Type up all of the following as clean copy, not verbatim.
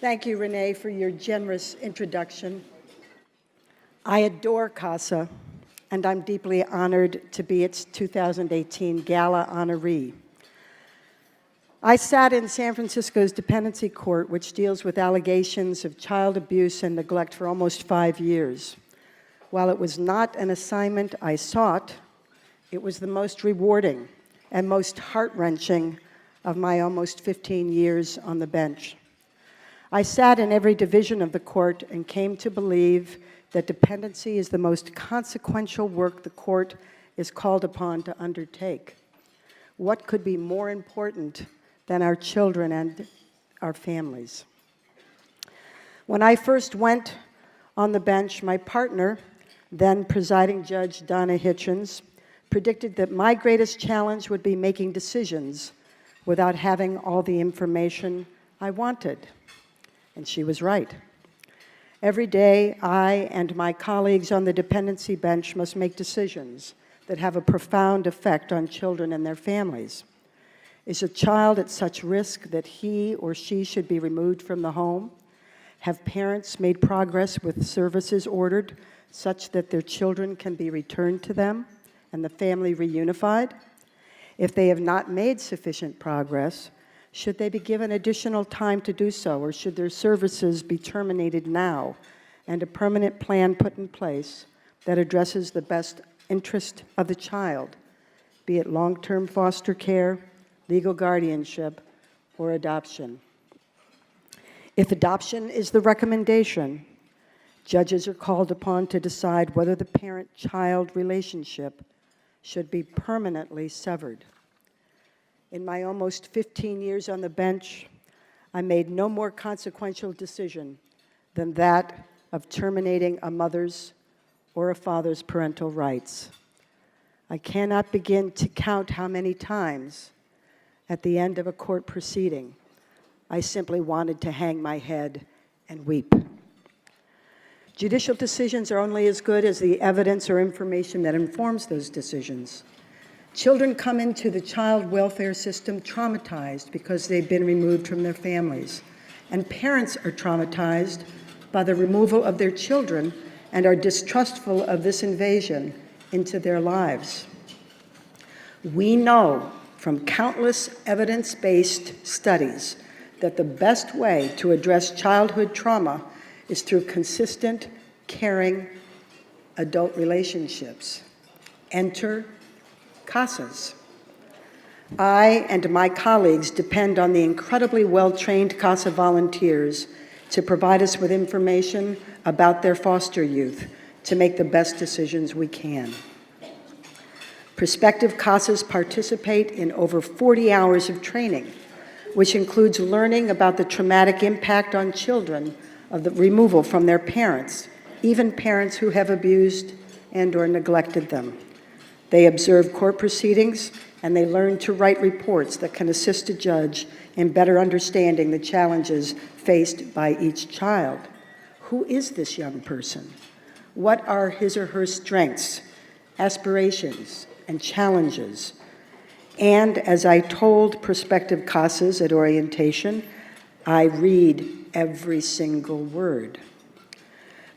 Thank you, Renee, for your generous introduction. I adore CASA, and I'm deeply honored to be its 2018 Gala honoree. I sat in San Francisco's dependency court, which deals with allegations of child abuse and neglect for almost 5 years. While it was not an assignment I sought, it was the most rewarding and most heart-wrenching of my almost 15 years on the bench. I sat in every division of the court and came to believe that dependency is the most consequential work the court is called upon to undertake. What could be more important than our children and our families? When I first went on the bench, my partner, then presiding Judge Donna Hitchens, predicted that my greatest challenge would be making decisions without having all the information I wanted. And she was right. Every day, I and my colleagues on the dependency bench must make decisions that have a profound effect on children and their families. Is a child at such risk that he or she should be removed from the home? Have parents made progress with services ordered such that their children can be returned to them and the family reunified? If they have not made sufficient progress, should they be given additional time to do so, or should their services be terminated now and a permanent plan put in place that addresses the best interest of the child, be it long-term foster care, legal guardianship, or adoption? If adoption is the recommendation, judges are called upon to decide whether the parent-child relationship should be permanently severed. In my almost 15 years on the bench, I made no more consequential decision than that of terminating a mother's or a father's parental rights. I cannot begin to count how many times at the end of a court proceeding I simply wanted to hang my head and weep. Judicial decisions are only as good as the evidence or information that informs those decisions. Children come into the child welfare system traumatized because they've been removed from their families, and parents are traumatized by the removal of their children and are distrustful of this invasion into their lives. We know from countless evidence-based studies that the best way to address childhood trauma is through consistent, caring adult relationships. Enter CASAs. I and my colleagues depend on the incredibly well-trained CASA volunteers to provide us with information about their foster youth to make the best decisions we can. Prospective CASAs participate in over 40 hours of training, which includes learning about the traumatic impact on children of the removal from their parents, even parents who have abused and/or neglected them. They observe court proceedings, and they learn to write reports that can assist a judge in better understanding the challenges faced by each child. Who is this young person? What are his or her strengths, aspirations, and challenges? And as I told prospective CASAs at orientation, I read every single word.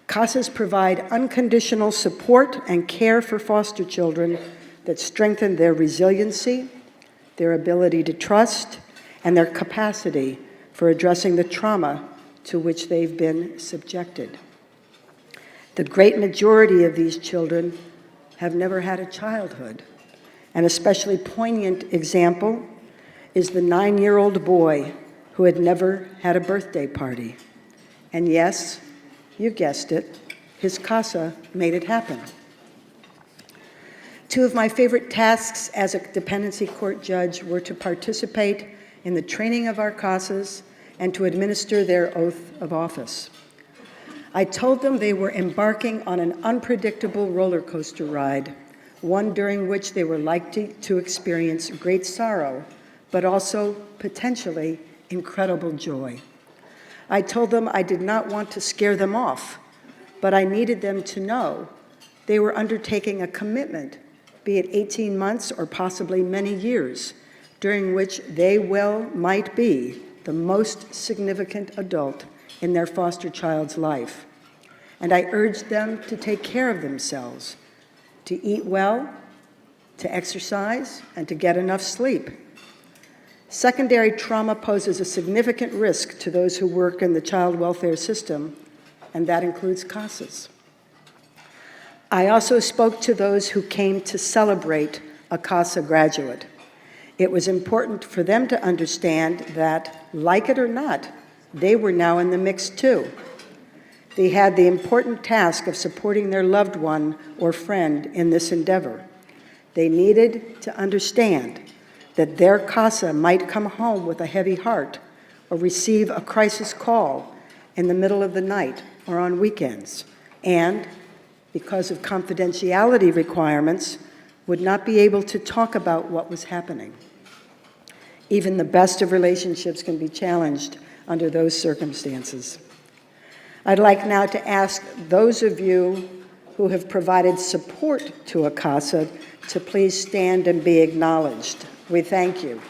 CASAs provide unconditional support and care for foster children that strengthen their resiliency, their ability to trust, and their capacity for addressing the trauma to which they've been subjected. The great majority of these children have never had a childhood. An especially poignant example is the 9-year-old boy who had never had a birthday party. And yes, you guessed it, his CASA made it happen. Two of my favorite tasks as a dependency court judge were to participate in the training of our CASAs and to administer their oath of office. I told them they were embarking on an unpredictable roller coaster ride, one during which they were likely to experience great sorrow, but also potentially incredible joy. I told them I did not want to scare them off, but I needed them to know they were undertaking a commitment, be it 18 months or possibly many years, during which they well might be the most significant adult in their foster child's life. And I urged them to take care of themselves, to eat well, to exercise, and to get enough sleep. Secondary trauma poses a significant risk to those who work in the child welfare system, and that includes CASAs. I also spoke to those who came to celebrate a CASA graduate. It was important for them to understand that, like it or not, they were now in the mix too. They had the important task of supporting their loved one or friend in this endeavor. They needed to understand that their CASA might come home with a heavy heart or receive a crisis call in the middle of the night or on weekends, and because of confidentiality requirements, would not be able to talk about what was happening. Even the best of relationships can be challenged under those circumstances. I'd like now to ask those of you who have provided support to a CASA to please stand and be acknowledged. We thank you.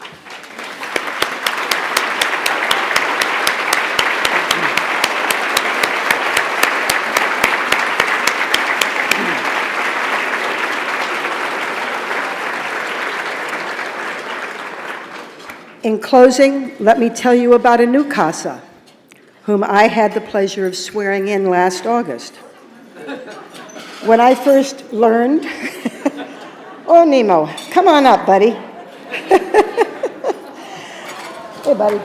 In closing, let me tell you about a new CASA, whom I had the pleasure of swearing in last August. When I first learned, oh, Nemo, come on up, buddy. Hey, buddy.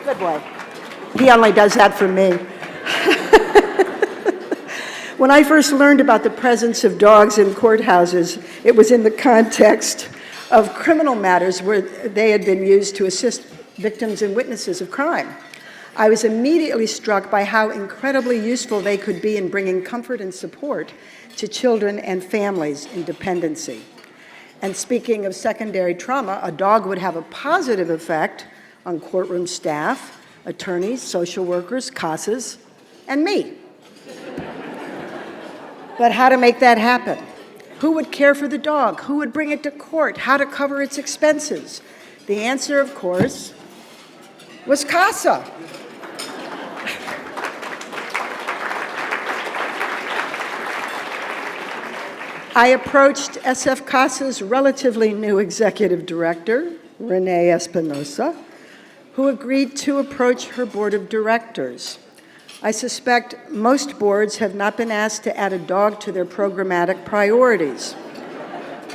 Good boy. He only does that for me. When I first learned about the presence of dogs in courthouses, it was in the context of criminal matters where they had been used to assist victims and witnesses of crime. I was immediately struck by how incredibly useful they could be in bringing comfort and support to children and families in dependency. And speaking of secondary trauma, a dog would have a positive effect on courtroom staff, attorneys, social workers, CASAs, and me. But how to make that happen? Who would care for the dog? Who would bring it to court? How to cover its expenses? The answer, of course, was CASA. I approached SFCASA's relatively new executive director, Renee Espinosa, who agreed to approach her board of directors. I suspect most boards have not been asked to add a dog to their programmatic priorities.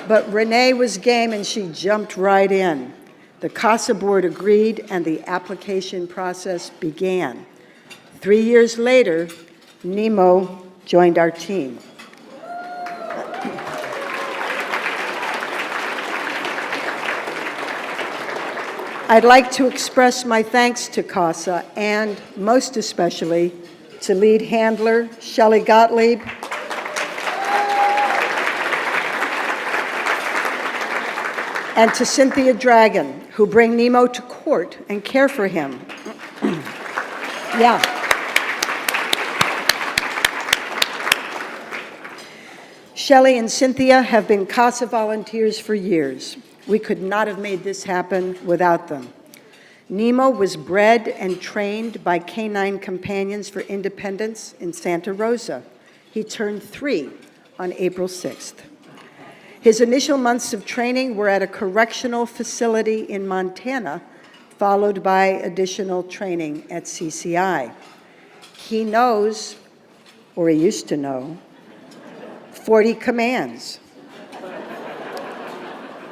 But Renee was game and she jumped right in. The CASA board agreed and the application process began. 3 years later, Nemo joined our team. I'd like to express my thanks to CASA and most especially to lead handler Shelley Gottlieb and to Cynthia Dragon, who bring Nemo to court and care for him. Yeah. Shelley and Cynthia have been CASA volunteers for years. We could not have made this happen without them. Nemo was bred and trained by Canine Companions for Independence in Santa Rosa. He turned 3 on April 6th. His initial months of training were at a correctional facility in Montana, followed by additional training at CCI. He knows, or he used to know, 40 commands.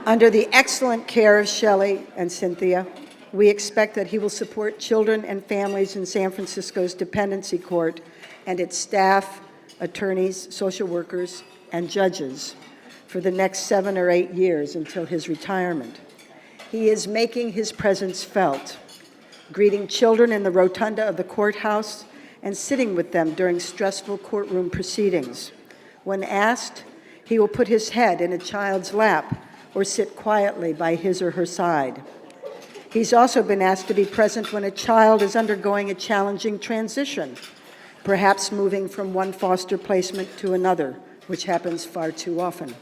Under the excellent care of Shelley and Cynthia, we expect that he will support children and families in San Francisco's dependency court and its staff, attorneys, social workers, and judges for the next 7 or 8 years until his retirement. He is making his presence felt, greeting children in the rotunda of the courthouse and sitting with them during stressful courtroom proceedings. When asked, he will put his head in a child's lap or sit quietly by his or her side. He's also been asked to be present when a child is undergoing a challenging transition, perhaps moving from one foster placement to another which happens far too often,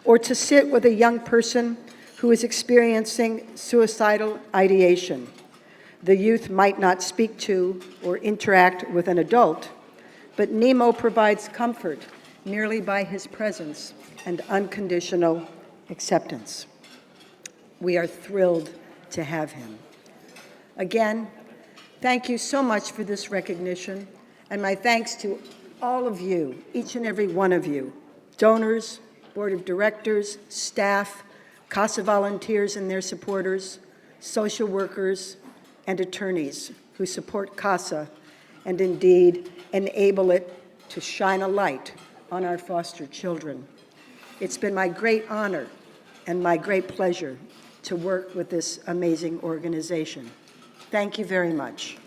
or to sit with a young person who is experiencing suicidal ideation. The youth might not speak to or interact with an adult, but Nemo provides comfort merely by his presence and unconditional acceptance. We are thrilled to have him. Again, thank you so much for this recognition, and my thanks to all of you, each and every one of you, donors, board of directors, staff, CASA volunteers and their supporters, social workers, and attorneys who support CASA and indeed enable it to shine a light on our foster children. It's been my great honor and my great pleasure to work with this amazing organization. Thank you very much.